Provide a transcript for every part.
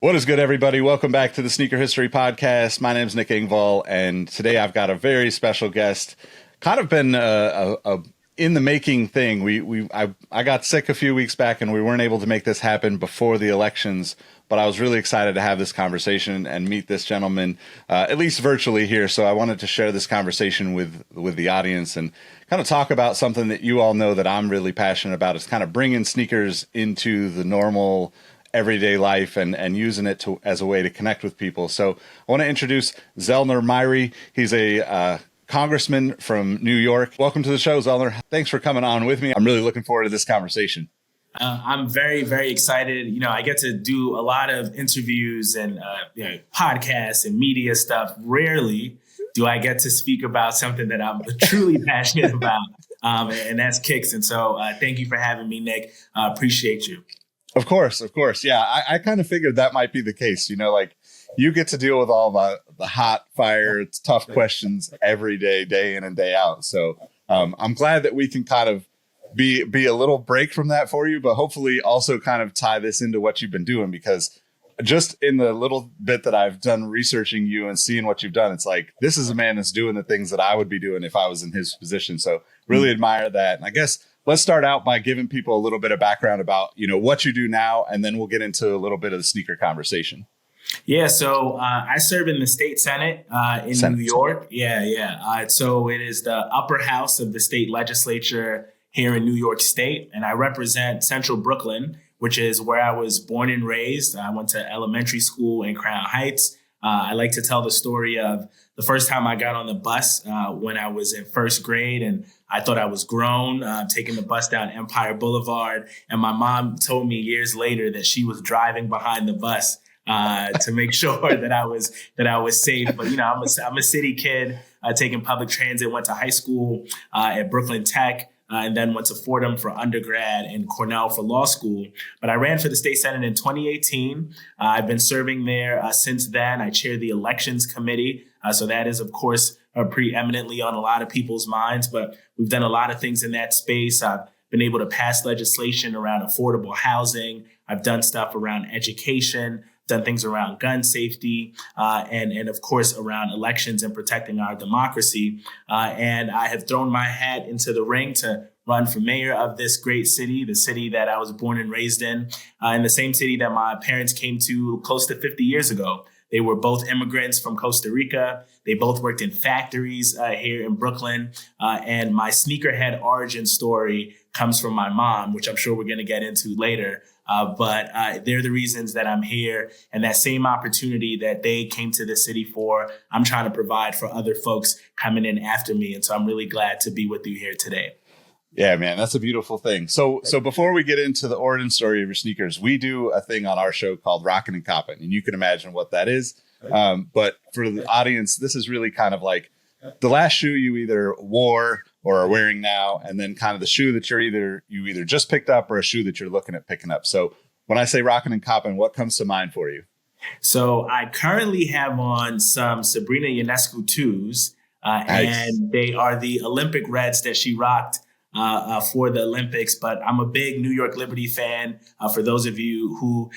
What is good, everybody? Welcome back to the Sneaker History Podcast. My name is Nick Engvall, and today I've got a very special guest. Kind of been a in the making thing. I got sick a few weeks back, and we weren't able to make this happen before the elections. But I was really excited to have this conversation and meet this gentleman, at least virtually here. So I wanted to share this conversation with the audience and kind of talk about something that you all know that I'm really passionate about. It's kind of bringing sneakers into the normal everyday life and using it as a way to connect with people. So I want to introduce Zellnor Myrie. He's a congressman from New York. Welcome to the show, Zellnor. Thanks for coming on with me. I'm really looking forward to this conversation. I'm very, very excited. I get to do a lot of interviews and podcasts and media stuff. Rarely do I get to speak about something that I'm truly passionate about, and that's kicks. And so thank you for having me, Nick. Appreciate you. Of course. Yeah, I kind of figured that might be the case. Like you get to deal with all the hot fire, it's tough questions every day in and day out. So I'm glad that we can kind of be a little break from that for you, but hopefully also kind of tie this into what you've been doing, because just in the little bit that I've done researching you and seeing what you've done, it's like, this is a man that's doing the things that I would be doing if I was in his position. So really admire that. And I guess let's start out by giving people a little bit of background about, what you do now, and then we'll get into a little bit of the sneaker conversation. Yeah, so I serve in the state Senate in New York. Yeah. So it is the upper house of the state legislature here in New York State, and I represent Central Brooklyn, which is where I was born and raised. I went to elementary school in Crown Heights. I like to tell the story of the first time I got on the bus when I was in first grade, and I thought I was grown, taking the bus down Empire Boulevard. And my mom told me years later that she was driving behind the bus to make sure that I was safe. But I'm a city kid, taking public transit. Went to high school at Brooklyn Tech. And then went to Fordham for undergrad and Cornell for law school. But I ran for the state Senate in 2018. I've been serving there since then. I chair the elections committee. So that is, of course, preeminently on a lot of people's minds. But we've done a lot of things in that space. I've been able to pass legislation around affordable housing. I've done stuff around education, done things around gun safety, and of course around elections and protecting our democracy. And I have thrown my hat into the ring to run for mayor of this great city, the city that I was born and raised in the same city that my parents came to close to 50 years ago. They were both immigrants from Costa Rica. They both worked in factories here in Brooklyn. And my sneakerhead origin story comes from my mom, which I'm sure we're going to get into later. But they're the reasons that I'm here. And that same opportunity that they came to the city for, I'm trying to provide for other folks coming in after me. And so I'm really glad to be with you here today. Yeah, man, that's a beautiful thing. So before we get into the origin story of your sneakers, we do a thing on our show called Rockin' and Coppin', and you can imagine what that is. But for the audience, this is really kind of like the last shoe you either wore or are wearing now, and then kind of the shoe that you either just picked up or a shoe that you're looking at picking up. So when I say Rockin' and Coppin', what comes to mind for you? So I currently have on some Sabrina Ionescu 2s, Nice. and they are the Olympic reds that she rocked for the Olympics. But I'm a big New York Liberty fan. For those of you who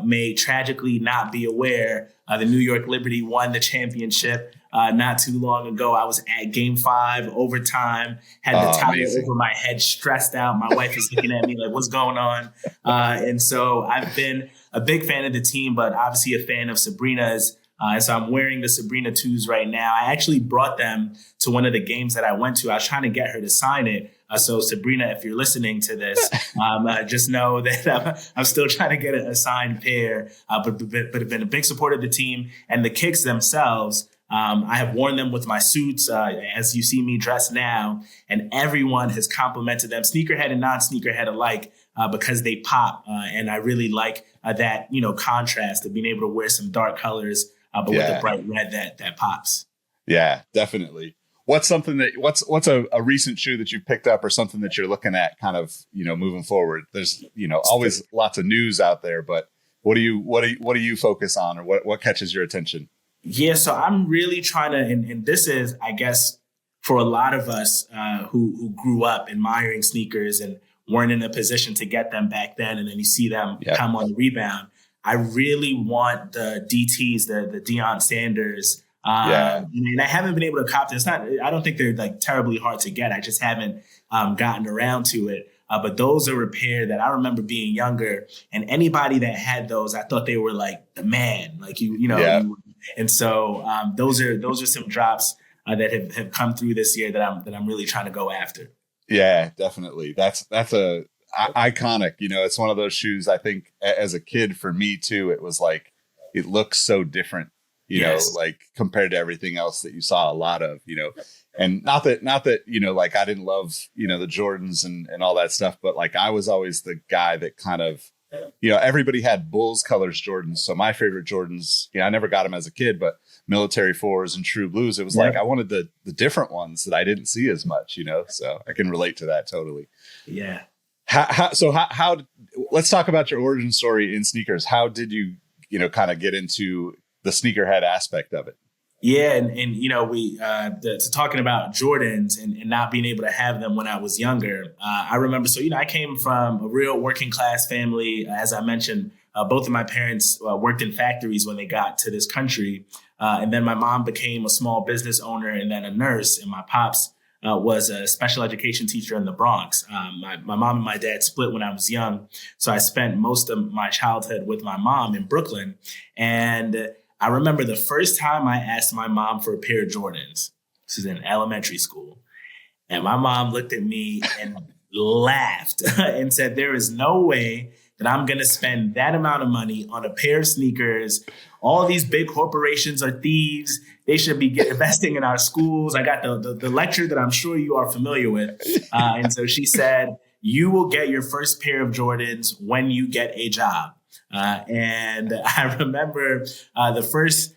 may tragically not be aware, the New York Liberty won the championship not too long ago. I was at Game 5, overtime, had the towel over my head, stressed out. My wife is looking at me like, what's going on? And so I've been a big fan of the team, but obviously a fan of Sabrina's. And so I'm wearing the Sabrina 2s right now. I actually brought them to one of the games that I went to. I was trying to get her to sign it. So Sabrina, if you're listening to this, just know that I'm still trying to get a signed pair, but have been a big supporter of the team and the kicks themselves. I have worn them with my suits, as you see me dressed now, and everyone has complimented them, sneakerhead and non-sneakerhead alike, because they pop. And I really like that, contrast of being able to wear some dark colors, but with a bright red that pops. Yeah, definitely. What's a recent shoe that you've picked up or something that you're looking at kind of, moving forward? There's, always lots of news out there, but what do you focus on, or what catches your attention? Yeah, so I'm really trying to, and this is, I guess, for a lot of us who grew up admiring sneakers and weren't in a position to get them back then, and then you see them come on the rebound. I really want the DTs, the Deion Sanders. And I haven't been able to cop this. I don't think they're like terribly hard to get. I just haven't gotten around to it. But those are a pair that I remember being younger, and anybody that had those, I thought they were like the man, like and so those are some drops that have come through this year that I'm really trying to go after. Yeah, definitely. That's iconic. It's one of those shoes. I think as a kid, for me too, it was like it looks so different. Like compared to everything else that you saw a lot of. And not that, like I didn't love, the Jordans and all that stuff, but like I was always the guy that kind of, everybody had Bulls colors Jordans. So my favorite Jordans, I never got them as a kid, but military fours and true blues, it was like I wanted the different ones that I didn't see as much, so I can relate to that totally. Yeah. How let's talk about your origin story in sneakers. How did you, kind of get into the sneakerhead aspect of it? Yeah, and we talking about Jordans and not being able to have them when I was younger. I remember, I came from a real working class family. As I mentioned, both of my parents worked in factories when they got to this country, and then my mom became a small business owner and then a nurse, and my pops was a special education teacher in the Bronx. My mom and my dad split when I was young, so I spent most of my childhood with my mom in Brooklyn, and I remember the first time I asked my mom for a pair of Jordans. This is in elementary school. And my mom looked at me and laughed and said, there is no way that I'm going to spend that amount of money on a pair of sneakers. All these big corporations are thieves. They should be investing in our schools. I got the lecture that I'm sure you are familiar with. And so she said, you will get your first pair of Jordans when you get a job. And I remember the first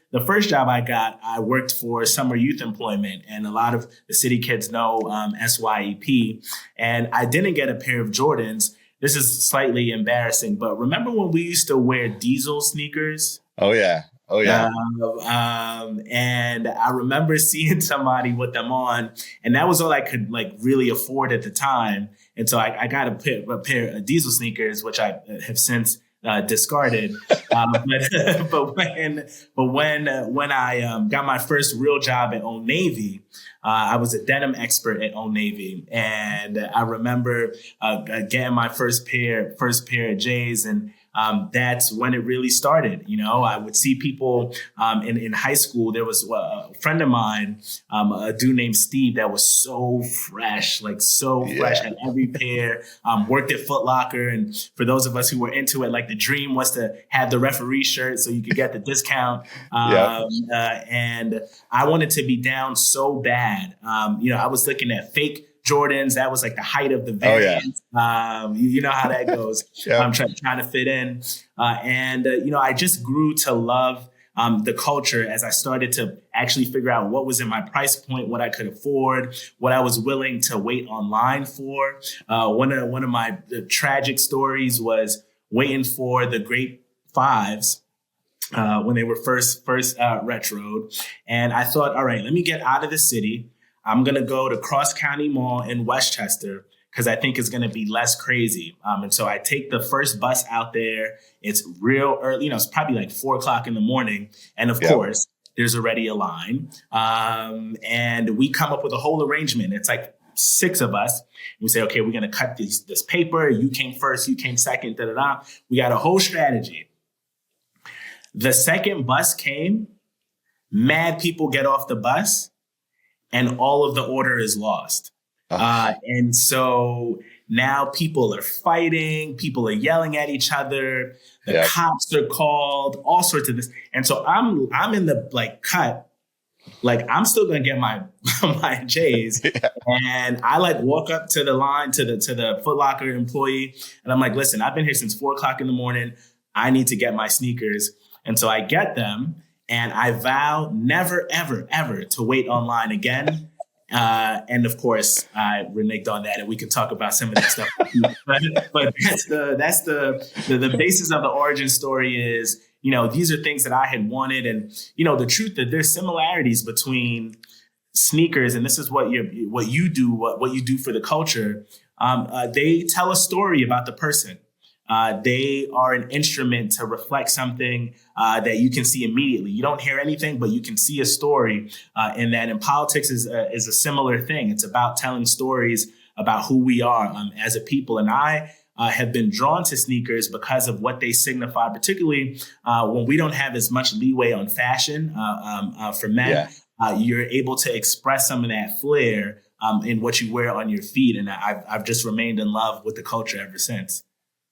job I got, I worked for summer youth employment, and a lot of the city kids know SYEP. And I didn't get a pair of Jordans. This is slightly embarrassing, but remember when we used to wear Diesel sneakers? Oh yeah. And I remember seeing somebody with them on, and that was all I could like really afford at the time. And so I got a pair of Diesel sneakers, which I have since discarded. But when I got my first real job at Old Navy, I was a denim expert at Old Navy, and I remember getting my first pair of J's, and that's when it really started. I would see people in high school. There was a friend of mine, a dude named Steve, that was so fresh, fresh, had every pair, worked at Foot Locker. And for those of us who were into it, like the dream was to have the referee shirt so you could get the discount. And I wanted to be down so bad. I was looking at fake Jordans. That was like the height of the variant. You know how that goes. I'm trying to fit in. I just grew to love the culture as I started to actually figure out what was in my price point, what I could afford, what I was willing to wait online for. One of my tragic stories was waiting for the Great Fives when they were first retroed. And I thought, all right, let me get out of the city. I'm going to go to Cross County Mall in Westchester because I think it's going to be less crazy. And so I take the first bus out there. It's real early, it's probably like 4:00 in the morning. And of course, there's already a line. And we come up with a whole arrangement. It's like 6 of us. We say, okay, we're going to cut this paper. You came first, you came second, da-da-da. We got a whole strategy. The second bus came, mad people get off the bus, and all of the order is lost. And so now people are fighting, people are yelling at each other, the cops are called, all sorts of this. And so I'm in the cut, I'm still gonna get my my J's. And I walk up to the line to the Foot Locker employee, and I'm like, listen, I've been here since 4:00 in the morning. I need to get my sneakers. And so I get them. And I vow never, ever, ever to wait online again. And of course, I reneged on that, and we can talk about some of that stuff. but that's the basis of the origin story is, these are things that I had wanted. And, the truth that there's similarities between sneakers, and this is what you do for the culture. They tell a story about the person. they are an instrument to reflect something that you can see immediately. You don't hear anything, but you can see a story in that. And politics is a similar thing. It's about telling stories about who we are as a people. And I have been drawn to sneakers because of what they signify, particularly when we don't have as much leeway on fashion for men. Yeah. You're able to express some of that flair in what you wear on your feet. And I've just remained in love with the culture ever since.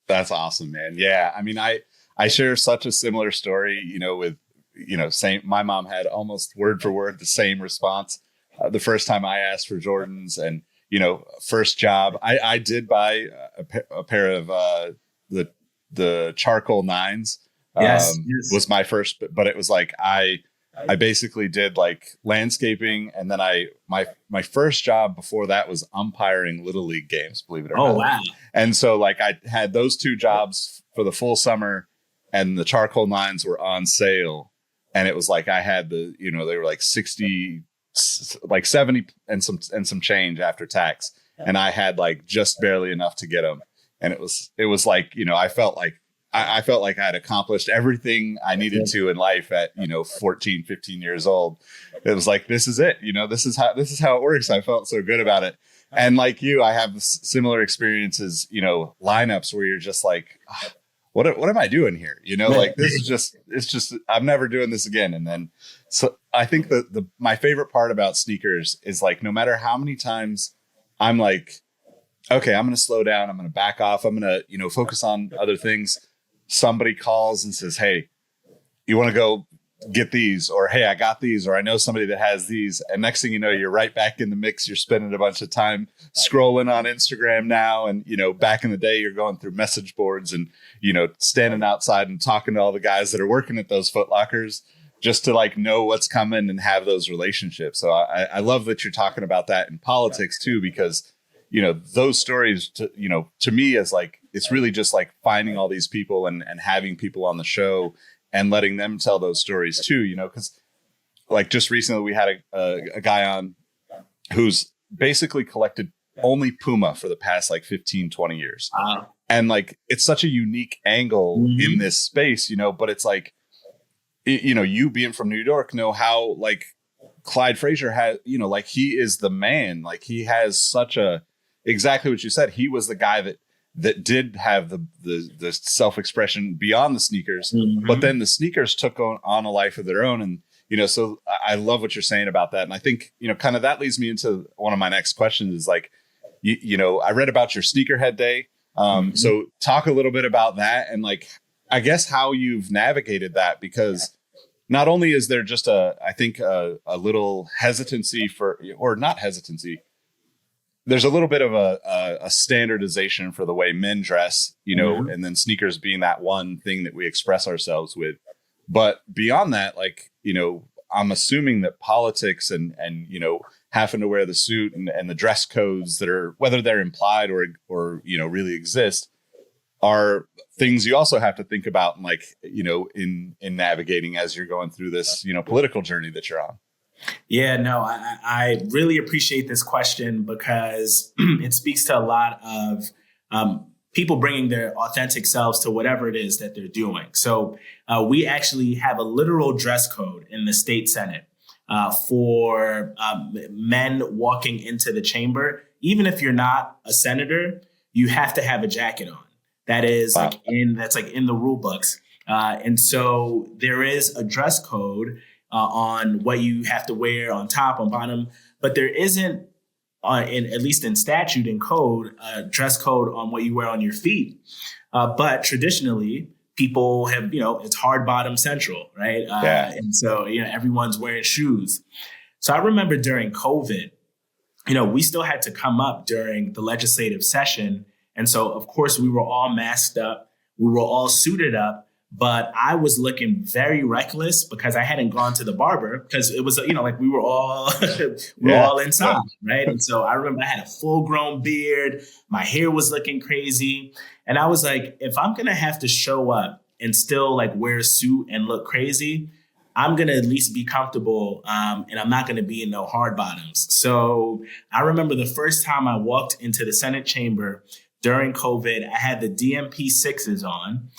That's awesome, man. Yeah. I mean, I share such a similar story, with, same, my mom had almost word for word the same response the first time I asked for Jordans. And, first job, I did buy a pair of the charcoal nines. Yes. Was my first, but it was like I basically did like landscaping, and then my first job before that was umpiring Little League games, believe it or not. Oh, wow. And so like I had those two jobs for the full summer, and the charcoal nines were on sale, and it was like I had they were like 60, like 70 and some change after tax, and I had like just barely enough to get them, and it was like I felt like I felt like I had accomplished everything I needed to in life at 14, 15 years old. It was like, this is it, this is how it works. I felt so good about it. And like you, I have similar experiences, lineups where you're just like, what am I doing here? Like this is it's just, I'm never doing this again. And then, so I think my favorite part about sneakers is like, no matter how many times I'm like, okay, I'm going to slow down. I'm going to back off. I'm going to, focus on other things. Somebody calls and says, hey, you want to go get these? Or, hey, I got these, or I know somebody that has these. And next thing you know, you're right back in the mix. You're spending a bunch of time scrolling on Instagram now. And, back in the day, you're going through message boards and, standing outside and talking to all the guys that are working at those Foot Lockers just to like know what's coming and have those relationships. So I love that you're talking about that in politics too, because, those stories to me is like, it's really just like finding all these people and having people on the show and letting them tell those stories too, because like just recently we had a guy on who's basically collected only Puma for the past like 15, 20 years. And like, it's such a unique angle in this space, but it's like, you being from New York know how like Clyde Frazier has, like he is the man, like he has such exactly what you said. He was the guy that did have the self-expression beyond the sneakers, but then the sneakers took on a life of their own. And, so I love what you're saying about that. And I think, kind of that leads me into one of my next questions is like, I read about your Sneakerhead Day. So talk a little bit about that and like, I guess how you've navigated that, because not only is there just I think a little hesitancy or not hesitancy, there's a little bit of a standardization for the way men dress, and then sneakers being that one thing that we express ourselves with. But beyond that, like, I'm assuming that politics and having to wear the suit and the dress codes that are, whether they're implied or really exist, are things you also have to think about and like, in navigating as you're going through this, political journey that you're on. Yeah, no, I really appreciate this question because it speaks to a lot of people bringing their authentic selves to whatever it is that they're doing. So we actually have a literal dress code in the state Senate for men walking into the chamber. Even if you're not a senator, you have to have a jacket on. That is wow. That's in the rule books. And so there is a dress code on what you have to wear on top, on bottom, but there isn't, at least in statute and code, dress code on what you wear on your feet. But traditionally, people have, it's hard bottom central, right? And so, everyone's wearing shoes. So I remember during COVID, we still had to come up during the legislative session. And so, of course, we were all masked up. We were all suited up. But I was looking very reckless because I hadn't gone to the barber because it was, like we were all all inside, right? And so I remember I had a full grown beard. My hair was looking crazy. And I was like, if I'm going to have to show up and still like wear a suit and look crazy, I'm going to at least be comfortable and I'm not going to be in no hard bottoms. So I remember the first time I walked into the Senate chamber during COVID, I had the DMP sixes on,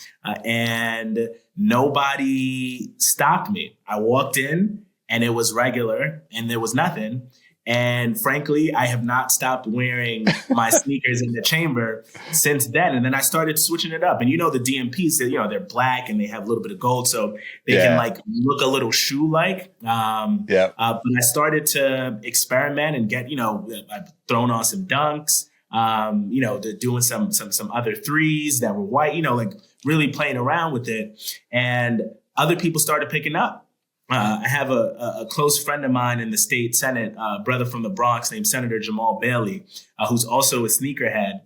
and nobody stopped me. I walked in and it was regular and there was nothing. And frankly, I have not stopped wearing my sneakers in the chamber since then. And then I started switching it up. And the DMPs, they're black and they have a little bit of gold, so they can like look a little shoe-like. But I started to experiment and get, I've thrown on some dunks. They're doing some other threes that were white. Like really playing around with it, and other people started picking up. I have a close friend of mine in the state Senate, brother from the Bronx named Senator Jamal Bailey, who's also a sneakerhead,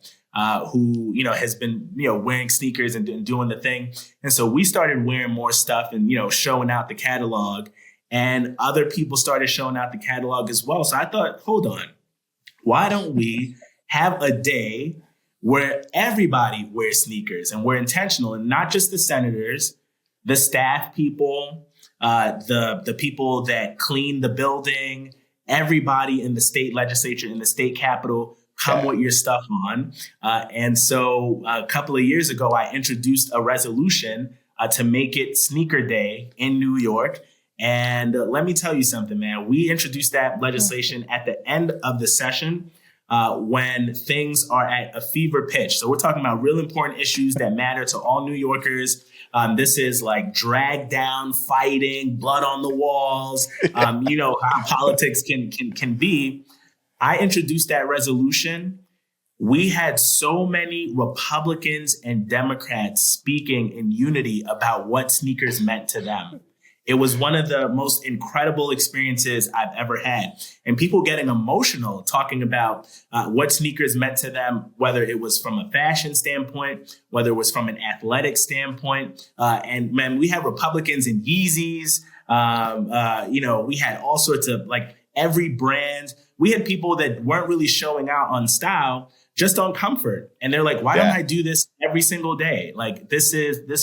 who, has been, wearing sneakers and doing the thing. And so we started wearing more stuff and, showing out the catalog, and other people started showing out the catalog as well. So I thought, hold on, why don't we have a day where everybody wears sneakers and we're intentional, and not just the senators, the staff people, the people that clean the building, everybody in the state legislature, in the state capitol, come with your stuff on. And so a couple of years ago, I introduced a resolution to make it Sneaker Day in New York. And let me tell you something, man. We introduced that legislation at the end of the session, when things are at a fever pitch. So we're talking about real important issues that matter to all New Yorkers. This is like drag down fighting, blood on the walls, how politics can be. I introduced that resolution. We had so many Republicans and Democrats speaking in unity about what sneakers meant to them. It was one of the most incredible experiences I've ever had. And people getting emotional talking about what sneakers meant to them, whether it was from a fashion standpoint, whether it was from an athletic standpoint. And man, we had Republicans in Yeezys. We had all sorts of every brand. We had people that weren't really showing out on style, just on comfort. And they're like, why don't I do this every single day? Like, this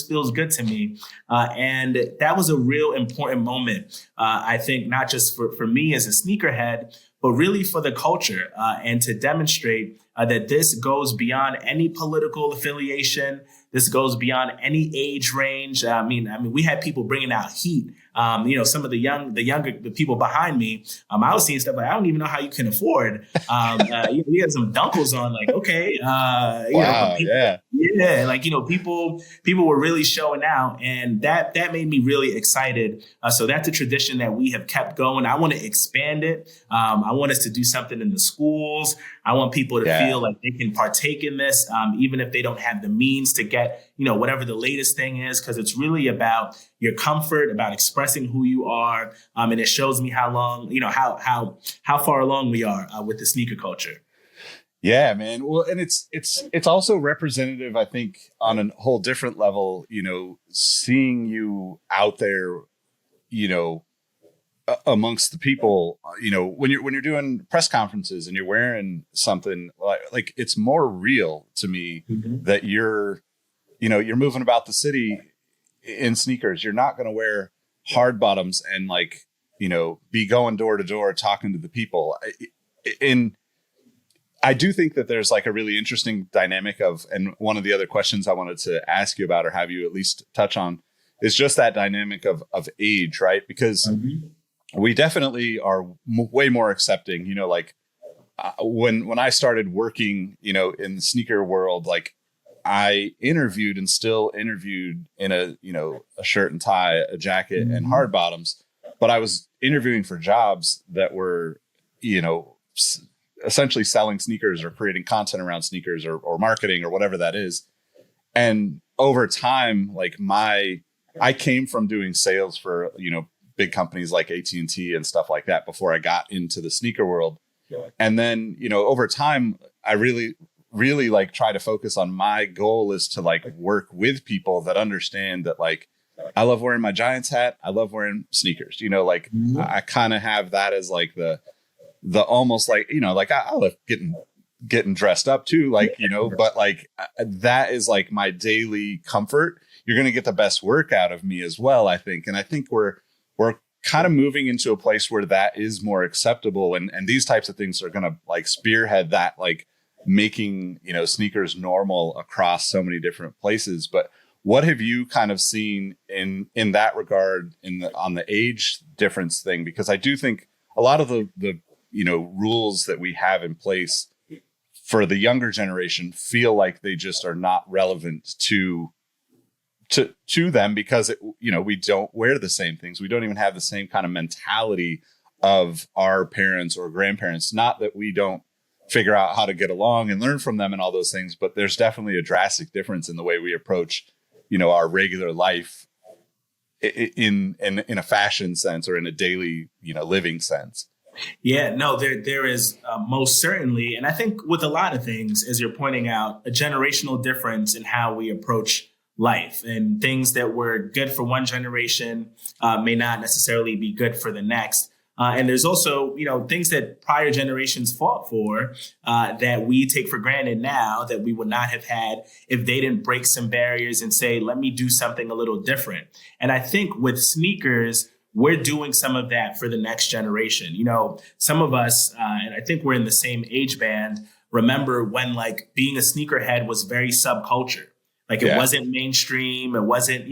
feels good to me. And that was a real important moment, I think, not just for me as a sneakerhead, but really for the culture, and to demonstrate that this goes beyond any political affiliation. This goes beyond any age range. I mean, we had people bringing out heat. Some of the people behind me, I was seeing stuff like, I don't even know how you can afford. You had some dunkles on, like, okay. People were really showing out, and that made me really excited. So that's a tradition that we have kept going. I want to expand it. I want us to do something in the schools. I want people to feel like they can partake in this, even if they don't have the means to get, whatever the latest thing is, because it's really about your comfort, about expressing who you are. And it shows me how far along we are with the sneaker culture. Yeah, man. Well, and it's also representative, I think, on a whole different level, seeing you out there, amongst the people, when you're doing press conferences and you're wearing something like it's more real to me that you're moving about the city in sneakers. You're not going to wear hard bottoms and be going door to door talking to the people. I do think that there's a really interesting dynamic and one of the other questions I wanted to ask you about, or have you at least touch on, is just that dynamic of age, right? Because we definitely are way more accepting, when I started working, in the sneaker world, I interviewed and still interviewed in a shirt and tie, a jacket and hard bottoms, but I was interviewing for jobs that were, essentially selling sneakers or creating content around sneakers or marketing or whatever that is. And over time, I came from doing sales for, big companies like AT&T and stuff like that before I got into the sneaker world. And then, over time, I really try to focus on, my goal is to work with people that understand that I love wearing my Giants hat. I love wearing sneakers, I kind of have that as the almost I love getting dressed up too, but that is my daily comfort. You're going to get the best work out of me as well, I think. And I think we're kind of moving into a place where that is more acceptable. And these types of things are going to spearhead that, making, sneakers normal across so many different places. But what have you kind of seen in that regard on the age difference thing? Because I do think a lot of the rules that we have in place for the younger generation feel like they just are not relevant to them, because we don't wear the same things. We don't even have the same kind of mentality of our parents or grandparents. Not that we don't figure out how to get along and learn from them and all those things, but there's definitely a drastic difference in the way we approach, our regular life in a fashion sense or in a daily, living sense. Yeah, no, there is most certainly. And I think with a lot of things, as you're pointing out, a generational difference in how we approach life, and things that were good for one generation may not necessarily be good for the next. And there's also, things that prior generations fought for that we take for granted now that we would not have had if they didn't break some barriers and say, let me do something a little different. And I think with sneakers, we're doing some of that for the next generation. Some of us, and I think we're in the same age band, remember when being a sneakerhead was very subculture. It wasn't mainstream. It wasn't,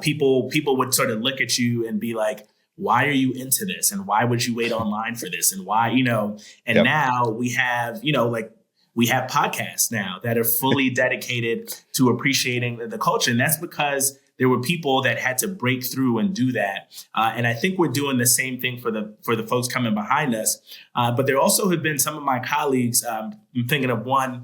people would sort of look at you and be like, why are you into this? And why would you wait online for this? And why, and now we have, we have podcasts now that are fully dedicated to appreciating the culture. And that's because there were people that had to break through and do that. And I think we're doing the same thing for the folks coming behind us. But there also have been some of my colleagues, I'm thinking of one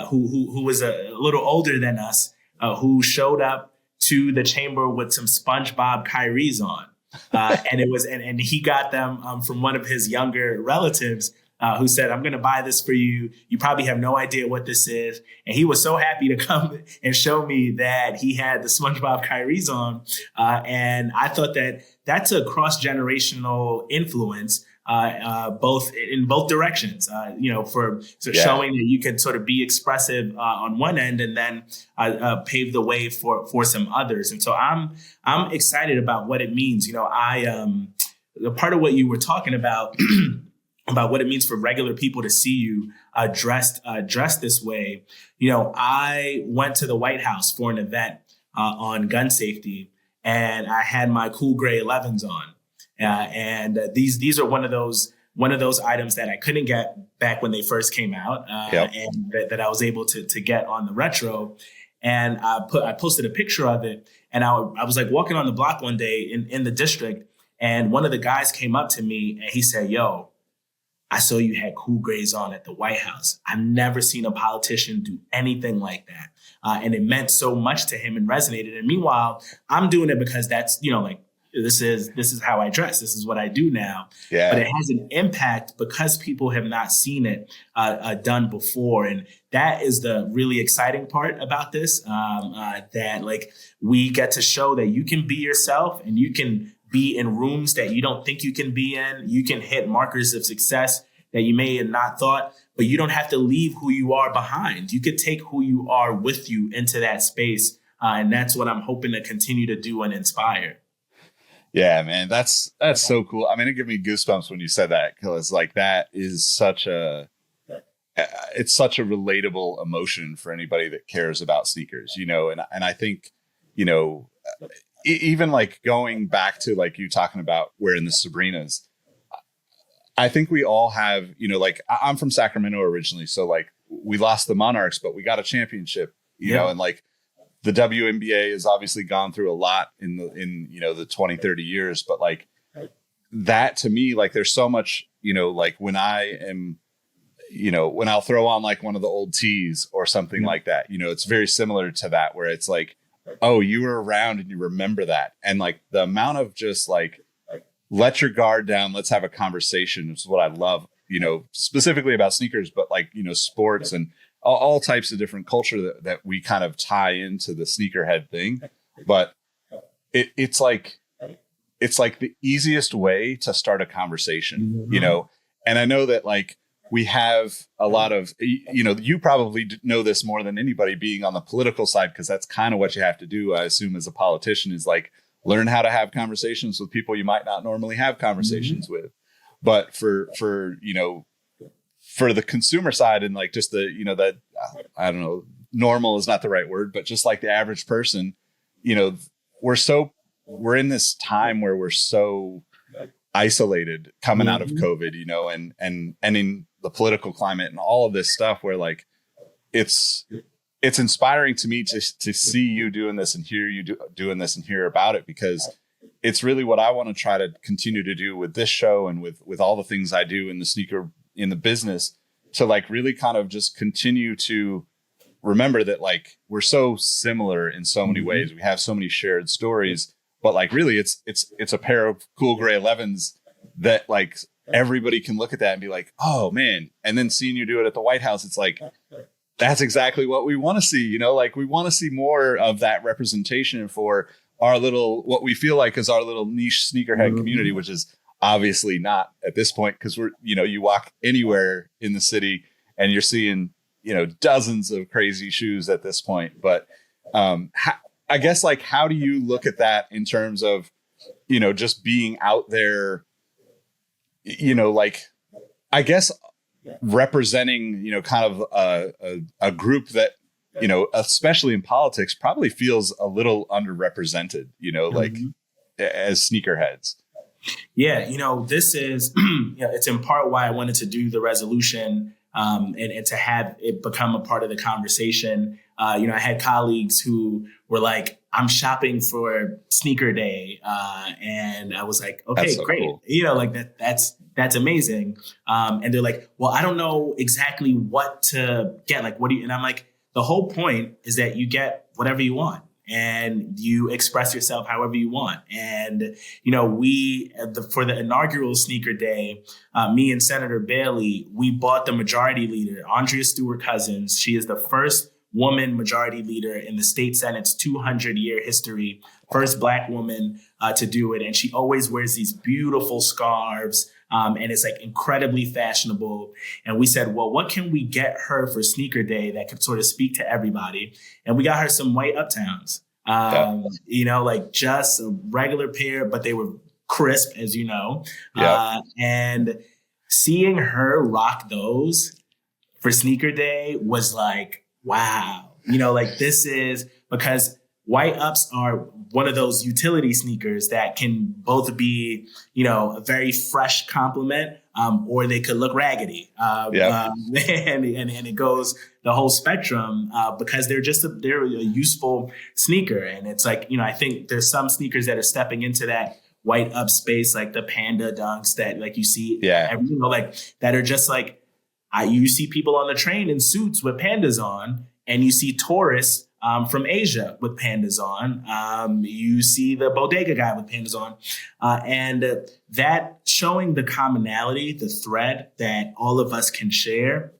who was a little older than us, who showed up to the chamber with some SpongeBob Kyries on. And it was, and he got them from one of his younger relatives who said, I'm going to buy this for you. You probably have no idea what this is. And he was so happy to come and show me that he had the SpongeBob Kyries on. And I thought that that's a cross-generational influence, both in both directions, showing that you can sort of be expressive on one end and then pave the way for some others. And so I'm excited about what it means. Part of what you were talking about about what it means for regular people to see you dressed this way. I went to the White House for an event on gun safety, and I had my cool gray 11s on. And these are one of those items that I couldn't get back when they first came out, and that I was able to get on the retro. And I posted a picture of it, and I was walking on the block one day in the district, and one of the guys came up to me and he said, "Yo, I saw you had cool grays on at the White House. I've never seen a politician do anything like that." And it meant so much to him and resonated. And meanwhile, I'm doing it because that's, this is how I dress. This is what I do now. Yeah. But it has an impact because people have not seen it done before. And that is the really exciting part about this, that we get to show that you can be yourself and you can be in rooms that you don't think you can be in. You can hit markers of success that you may have not thought, but you don't have to leave who you are behind. You could take who you are with you into that space. And that's what I'm hoping to continue to do and inspire. Yeah, man, that's so cool. I mean, it gave me goosebumps when you said that, because that is such a relatable emotion for anybody that cares about sneakers, and I think, even going back to you talking about wearing the Sabrinas, I think we all have, I'm from Sacramento originally. So we lost the Monarchs, but we got a championship, you know, and the WNBA has obviously gone through a lot in the 20, 30 years, but that to me, there's so much, when I am, when I'll throw on one of the old tees or something like that, it's very similar to that, where it's oh, you were around and you remember that. And the amount of just let your guard down, let's have a conversation is what I love, specifically about sneakers, but sports and all types of different culture that we kind of tie into the sneakerhead thing. But it's the easiest way to start a conversation, and I know that we have a lot of, you probably know this more than anybody, being on the political side, because that's kind of what you have to do, I assume, as a politician, is learn how to have conversations with people you might not normally have conversations with. But for for the consumer side and like just the, that, I don't know, normal is not the right word, but just like the average person, we're in this time where we're so isolated coming out of COVID, and in the political climate and all of this stuff where like, it's inspiring to me to see you doing this and hear you doing this and hear about it, because it's really what I want to try to continue to do with this show and with all the things I do in the business, to like really kind of just continue to remember that like we're so similar in so many ways. We have so many shared stories, but like really it's a pair of cool gray 11s that like everybody can look at that and be like, oh man. And then seeing you do it at the White House, it's like, that's exactly what we want to see. Like we want to see more of that representation for our little, what we feel like is our little niche sneakerhead community, which is obviously not at this point, because we're, you walk anywhere in the city and you're seeing, dozens of crazy shoes at this point. But I guess like, how do you look at that in terms of, just being out there, like, I guess representing, kind of a group that, especially in politics, probably feels a little underrepresented, like as sneakerheads. Yeah, this is, it's in part why I wanted to do the resolution and to have it become a part of the conversation. I had colleagues who were like, I'm shopping for sneaker day. And I was like, okay, so great. Cool. Like that's amazing. And they're like, well, I don't know exactly what to get. Like, and I'm like, the whole point is that you get whatever you want and you express yourself however you want. And, for the inaugural sneaker day, me and Senator Bailey, we bought the majority leader, Andrea Stewart Cousins. She is the first woman majority leader in the state Senate's 200-year history, first Black woman to do it. And she always wears these beautiful scarves. And it's like incredibly fashionable. And we said, well, what can we get her for sneaker day that could sort of speak to everybody? And we got her some white Uptowns, like just a regular pair, but they were crisp, as you know. And seeing her rock those for sneaker day was like, wow, like this is because white ups are one of those utility sneakers that can both be, a very fresh compliment, or they could look raggedy. And it goes the whole spectrum because they're a useful sneaker. And it's like, I think there's some sneakers that are stepping into that white up space, like the Panda Dunks that like you see, like that are just like, you see people on the train in suits with pandas on, and you see tourists from Asia with pandas on. You see the bodega guy with pandas on. And that showing the commonality, the thread that all of us can share,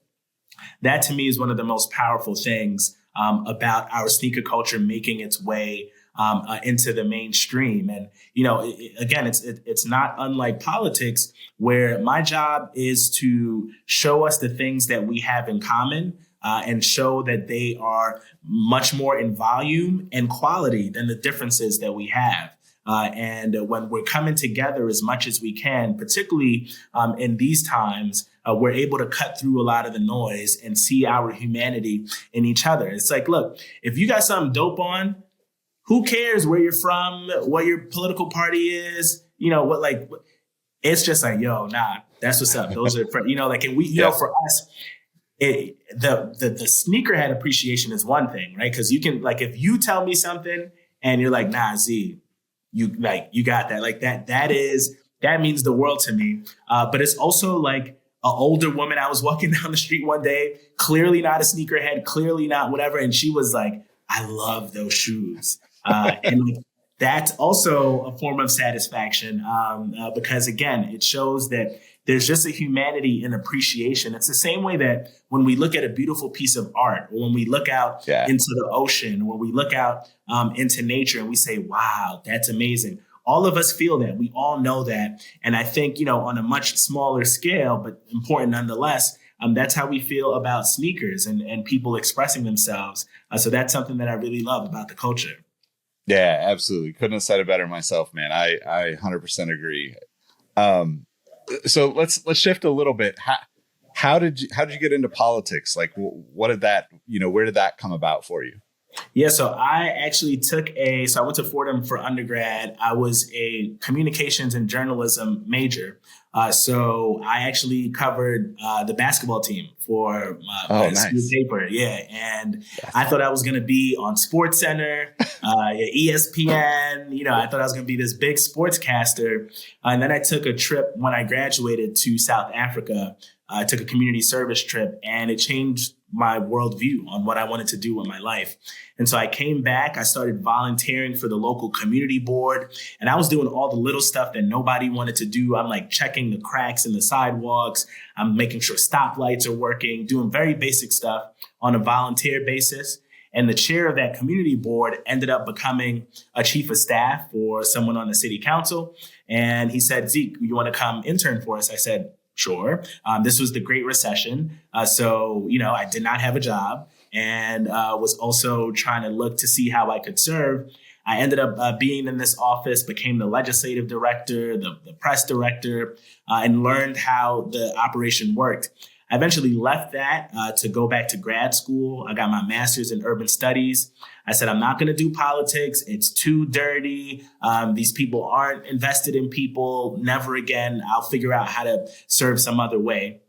that to me is one of the most powerful things about our sneaker culture making its way into the mainstream. And, again, it's not unlike politics, where my job is to show us the things that we have in common and show that they are much more in volume and quality than the differences that we have. And when we're coming together as much as we can, particularly in these times, we're able to cut through a lot of the noise and see our humanity in each other. It's like, look, if you got something dope on, who cares where you're from, what your political party is, it's just like, yo, nah, that's what's up. Those are, and we, for us, the sneakerhead appreciation is one thing, right? Because you can, like, if you tell me something and you're like, nah, Z, you got that, like that means the world to me. But it's also like an older woman. I was walking down the street one day, clearly not a sneakerhead, clearly not whatever. And she was like, I love those shoes. And like, that's also a form of satisfaction because, again, it shows that there's just a humanity and appreciation. It's the same way that when we look at a beautiful piece of art, or when we look out into the ocean, or we look out into nature and we say, wow, that's amazing. All of us feel that. We all know that. And I think, on a much smaller scale, but important nonetheless, that's how we feel about sneakers and people expressing themselves. So that's something that I really love about the culture. Yeah, absolutely. Couldn't have said it better myself, man. I 100% agree. So let's shift a little bit. how did you get into politics? Like, what did that, where did that come about for you? Yeah, so I actually so I went to Fordham for undergrad. I was a communications and journalism major. So I actually covered the basketball team for my school paper. Yeah. And I thought I was going to be on Sports Center, ESPN. I thought I was going to be this big sportscaster. And then I took a trip when I graduated to South Africa. I took a community service trip, and it changed my worldview on what I wanted to do with my life. And so I came back, I started volunteering for the local community board, and I was doing all the little stuff that nobody wanted to do. I'm like checking the cracks in the sidewalks. I'm making sure stoplights are working, doing very basic stuff on a volunteer basis. And the chair of that community board ended up becoming a chief of staff for someone on the city council. And he said, "Zeke, you want to come intern for us?" I said, "Sure." This was the Great Recession. So I did not have a job, and was also trying to look to see how I could serve. I ended up being in this office, became the legislative director, the press director, and learned how the operation worked. I eventually left that to go back to grad school. I got my master's in urban studies. I said, I'm not going to do politics. It's too dirty. These people aren't invested in people. Never again. I'll figure out how to serve some other way.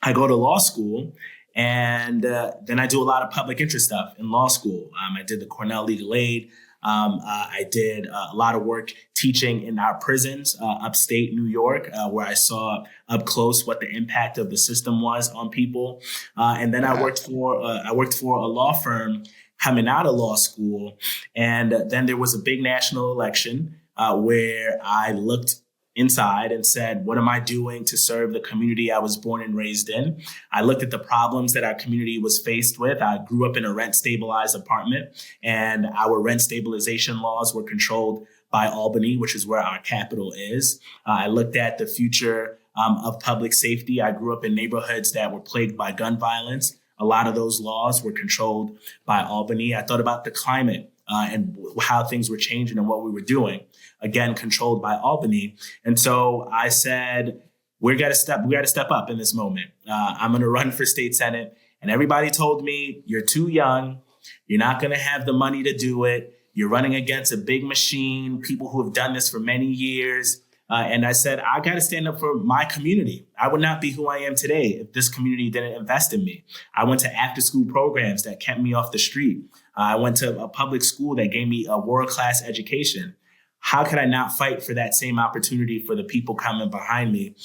I go to law school, and then I do a lot of public interest stuff in law school. I did the Cornell Legal Aid. I did a lot of work teaching in our prisons, upstate New York, where I saw up close what the impact of the system was on people. And then I worked for a law firm coming out of law school. And then there was a big national election where I looked inside and said, what am I doing to serve the community I was born and raised in? I looked at the problems that our community was faced with. I grew up in a rent stabilized apartment, and our rent stabilization laws were controlled by Albany, which is where our capital is. I looked at the future of public safety. I grew up in neighborhoods that were plagued by gun violence. A lot of those laws were controlled by Albany. I thought about the climate and how things were changing and what we were doing, again, controlled by Albany. And so I said, we got to step up in this moment. I'm going to run for state senate. And everybody told me, you're too young. You're not going to have the money to do it. You're running against a big machine, people who have done this for many years. And I said, I got to stand up for my community. I would not be who I am today if this community didn't invest in me. I went to after school programs that kept me off the street. I went to a public school that gave me a world-class education. How could I not fight for that same opportunity for the people coming behind me?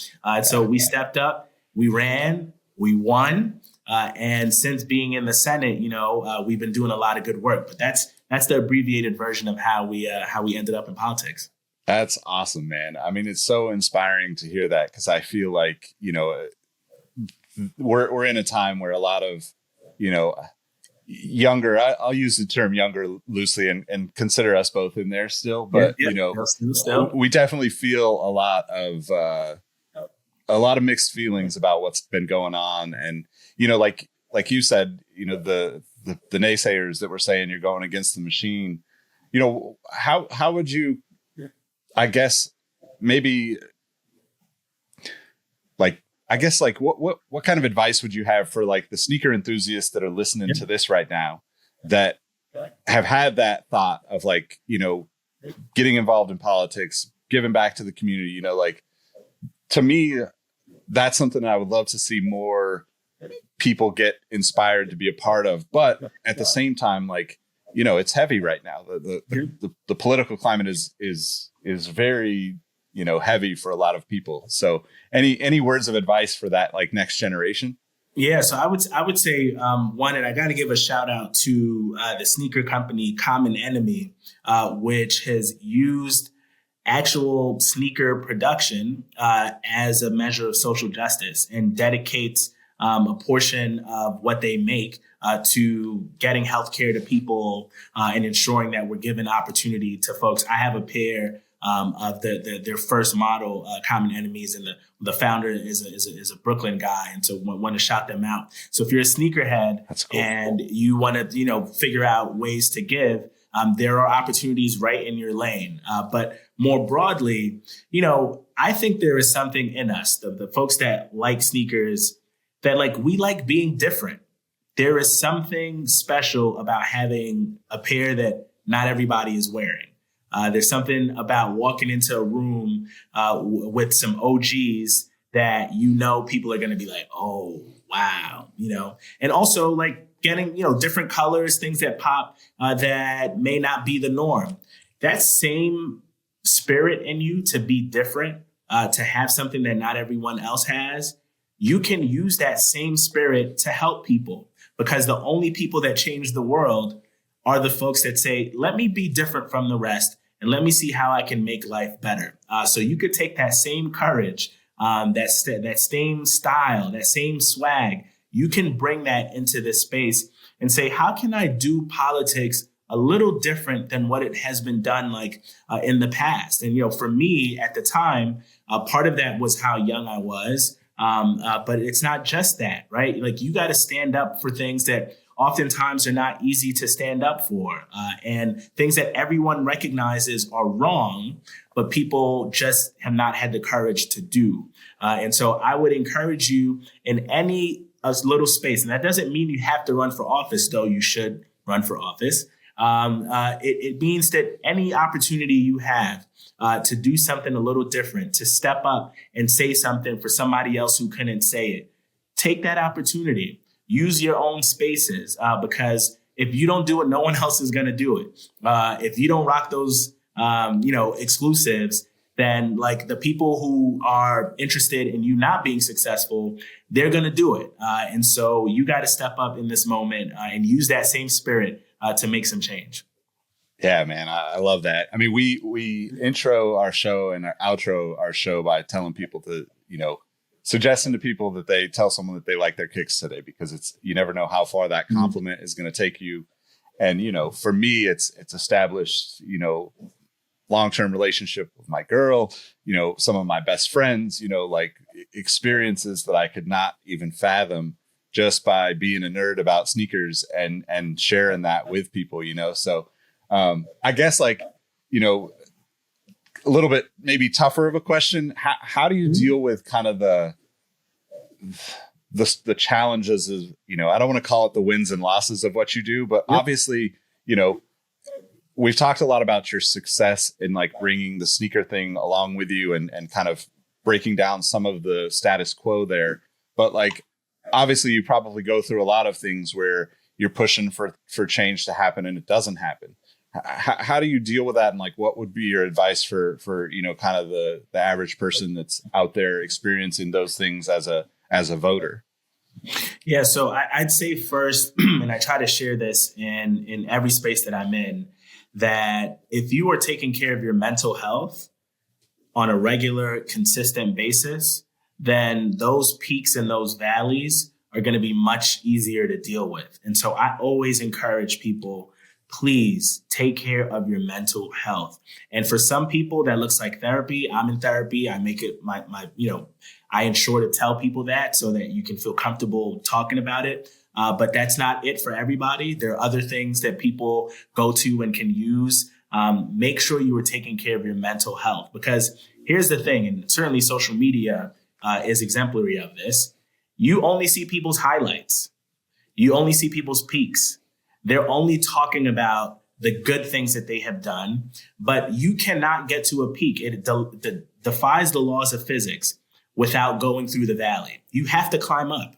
So we stepped up, we ran, we won. And since being in the Senate, we've been doing a lot of good work. But that's the abbreviated version of how we ended up in politics. That's awesome, man. I mean, it's so inspiring to hear that, because I feel like, we're in a time where a lot of, younger, I'll use the term younger loosely and consider us both in there still, but still. We definitely feel a lot of mixed feelings about what's been going on. And, like you said, the naysayers that were saying you're going against the machine, how would you, I guess, maybe what kind of advice would you have for like the sneaker enthusiasts that are listening to this right now that have had that thought of like, getting involved in politics, giving back to the community, to me, that's something I would love to see more people get inspired to be a part of. But at the same time, like, it's heavy right now. The political climate is very, heavy for a lot of people. So any words of advice for that, like, next generation? Yeah, so I would say one, and I got to give a shout out to the sneaker company Common Enemy, which has used actual sneaker production as a measure of social justice and dedicates a portion of what they make to getting healthcare to people and ensuring that we're giving opportunity to folks. I have a pair of their first model, Common Enemies, and the founder is a Brooklyn guy, and so want to shout them out. So if you're a sneakerhead, that's cool, and you want to figure out ways to give, there are opportunities right in your lane. But more broadly, I think there is something in us, the folks that like sneakers, that like we like being different. There is something special about having a pair that not everybody is wearing. There's something about walking into a room with some OGs that people are going to be like, oh, wow, and also like getting, different colors, things that pop that may not be the norm. That same spirit in you to be different, to have something that not everyone else has, you can use that same spirit to help people, because the only people that change the world are the folks that say, let me be different from the rest and let me see how I can make life better. So you could take that same courage, that same style, that same swag, you can bring that into this space and say, how can I do politics a little different than what it has been done in the past? And, for me at the time, part of that was how young I was. But it's not just that, right? Like you got to stand up for things that oftentimes are not easy to stand up for, and things that everyone recognizes are wrong, but people just have not had the courage to do. And so I would encourage you in any little space, and that doesn't mean you have to run for office, though you should run for office. It means that any opportunity you have to do something a little different, to step up and say something for somebody else who couldn't say it, take that opportunity. Use your own spaces, because if you don't do it, no one else is going to do it. If you don't rock those, exclusives, then like the people who are interested in you not being successful, they're going to do it. And so you got to step up in this moment and use that same spirit to make some change. Yeah, man, I love that. I mean, we intro our show and outro our show by telling people to, suggesting to people that they tell someone that they like their kicks today, because you never know how far that compliment is going to take you. And, for me, it's established, long-term relationship with my girl, some of my best friends, like experiences that I could not even fathom just by being a nerd about sneakers and sharing that with people, So I guess a little bit maybe tougher of a question. How do you deal with kind of the challenges of, I don't want to call it the wins and losses of what you do, but obviously, we've talked a lot about your success in like bringing the sneaker thing along with you and kind of breaking down some of the status quo there. But like, obviously you probably go through a lot of things where you're pushing for change to happen and it doesn't happen. How do you deal with that? And like, what would be your advice for kind of the average person that's out there experiencing those things as a voter? Yeah. So I'd say first, and I try to share this in every space that I'm in, that if you are taking care of your mental health on a regular, consistent basis, then those peaks and those valleys are going to be much easier to deal with. And so I always encourage people, please take care of your mental health. And for some people that looks like therapy. I'm in therapy. I make it my I ensure to tell people that so that you can feel comfortable talking about it. But that's not it for everybody. There are other things that people go to and can use. Make sure you are taking care of your mental health, because here's the thing, and certainly social media is exemplary of this. You only see people's highlights. You only see people's peaks. They're only talking about the good things that they have done, but you cannot get to a peak. It defies the laws of physics without going through the valley. You have to climb up.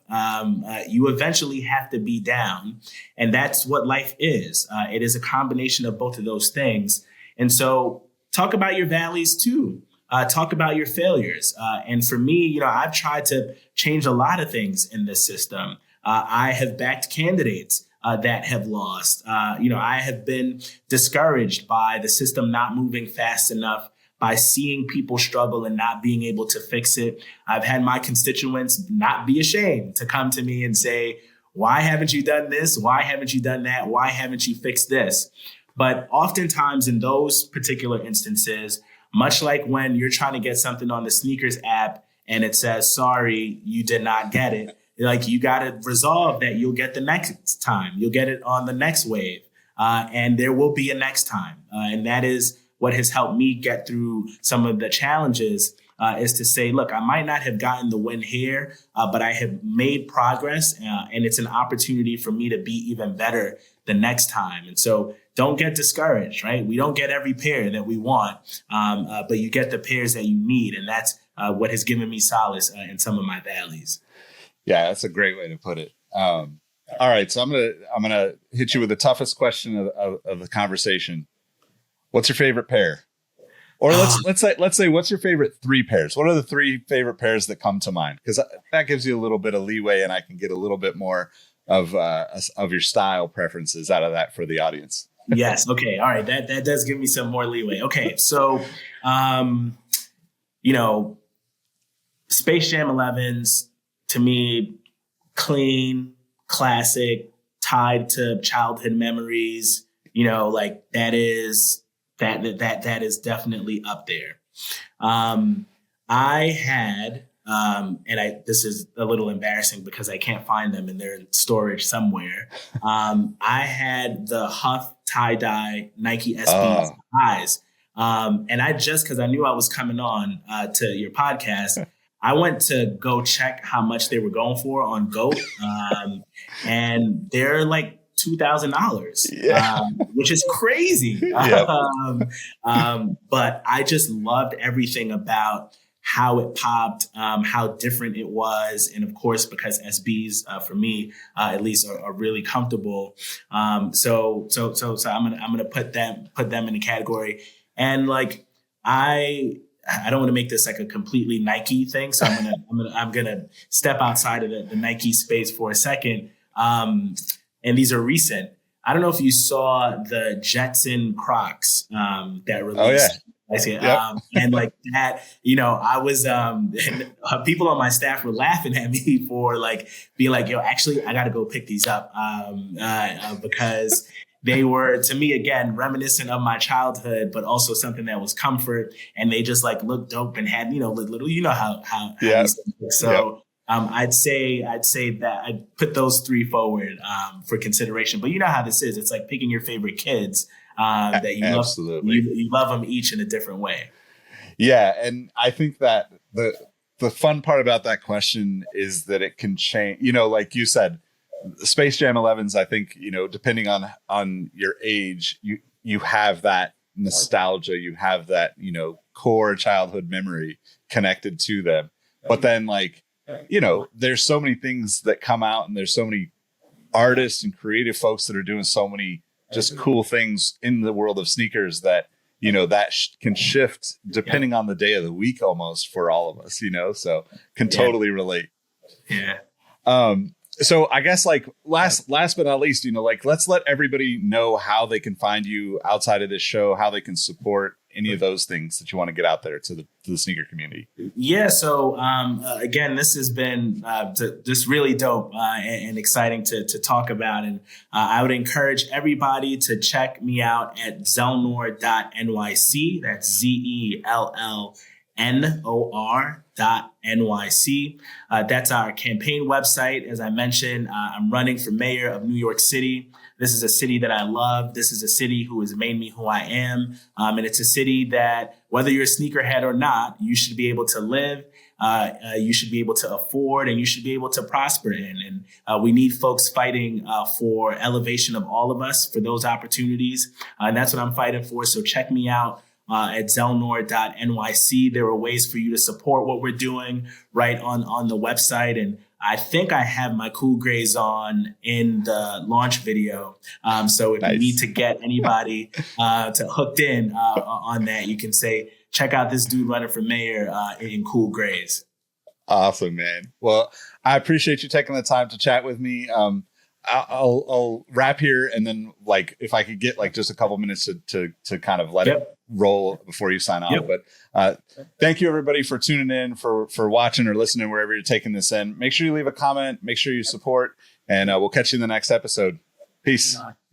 You eventually have to be down. And that's what life is. It is a combination of both of those things. And so talk about your valleys too. Talk about your failures. And for me, I've tried to change a lot of things in this system. I have backed candidates that have lost. I have been discouraged by the system not moving fast enough, by seeing people struggle and not being able to fix it. I've had my constituents not be ashamed to come to me and say, why haven't you done this? Why haven't you done that? Why haven't you fixed this? But oftentimes in those particular instances, much like when you're trying to get something on the sneakers app and it says, sorry, you did not get it. Like, you got to resolve that you'll get the next time. You'll get it on the next wave. And there will be a next time. And that is what has helped me get through some of the challenges is to say, look, I might not have gotten the win here, but I have made progress, and it's an opportunity for me to be even better the next time. And so don't get discouraged, right? We don't get every pair that we want, but you get the pairs that you need. And that's what has given me solace in some of my valleys. Yeah, that's a great way to put it. All right, so I'm gonna hit you with the toughest question of the conversation. What's your favorite pair? Or let's say what's your favorite 3 pairs? What are the 3 favorite pairs that come to mind? Because that gives you a little bit of leeway, and I can get a little bit more of your style preferences out of that for the audience. Yes. Okay. All right. That does give me some more leeway. Okay. So, Space Jam 11s to me, clean, classic, tied to childhood memories. Like that is definitely up there. I had, this is a little embarrassing because I can't find them and they're in storage somewhere. I had the Huff tie-dye Nike SBs highs. And because I knew I was coming on to your podcast, I went to go check how much they were going for on GOAT. And they're like $2,000, which is crazy. Yep. But I just loved everything about how it popped, how different it was. And of course, because SBs, for me, at least are really comfortable. So I'm going to put them in a category. And like, I don't want to make this like a completely Nike thing. So I'm going to step outside of the Nike space for a second. And these are recent. I don't know if you saw the Jetson Crocs that released. Oh, yeah. I see it. Yep. And like that, I was, people on my staff were laughing at me for like being like, yo, actually, I got to go pick these up because they were, to me, again, reminiscent of my childhood, but also something that was comfort. And they just like looked dope and had, little, how these things look. So I'd say that I'd put those 3 forward for consideration. But you know how this is. It's like picking your favorite kids. That you Absolutely. you love them each in a different way. Yeah, and I think that the fun part about that question is that it can change. Like you said, Space Jam 11s. I think depending on your age, you have that nostalgia, you have that core childhood memory connected to them. But then there's so many things that come out, and there's so many artists and creative folks that are doing so many just cool things in the world of sneakers that, that can shift depending on the day of the week almost for all of us, so can totally relate. Yeah. So I guess last but not least, let's let everybody know how they can find you outside of this show, how they can support any of those things that you want to get out there to the sneaker community. Yeah. So, again, this has been just really dope and exciting to talk about. And I would encourage everybody to check me out at Zellnor.nyc. That's ZELLNOR.NYC. That's our campaign website. As I mentioned, I'm running for mayor of New York City. This is a city that I love. This is a city who has made me who I am. And it's a city that, whether you're a sneakerhead or not, you should be able to live, you should be able to afford, and you should be able to prosper in. And we need folks fighting for elevation of all of us, for those opportunities. And that's what I'm fighting for. So check me out at Zellnor.nyc. There are ways for you to support what we're doing right on the website. And I think I have my Cool Grays on in the launch video. So if you need to get anybody to hooked in on that, you can say, check out this dude running for mayor in Cool Grays. Awesome, man. Well, I appreciate you taking the time to chat with me. I'll wrap here, and then if I could get just a couple minutes to kind of let it roll before you sign off. But thank you everybody for tuning in, for watching or listening wherever you're taking this in. Make sure you leave a comment, make sure you support, and we'll catch you in the next episode. Peace.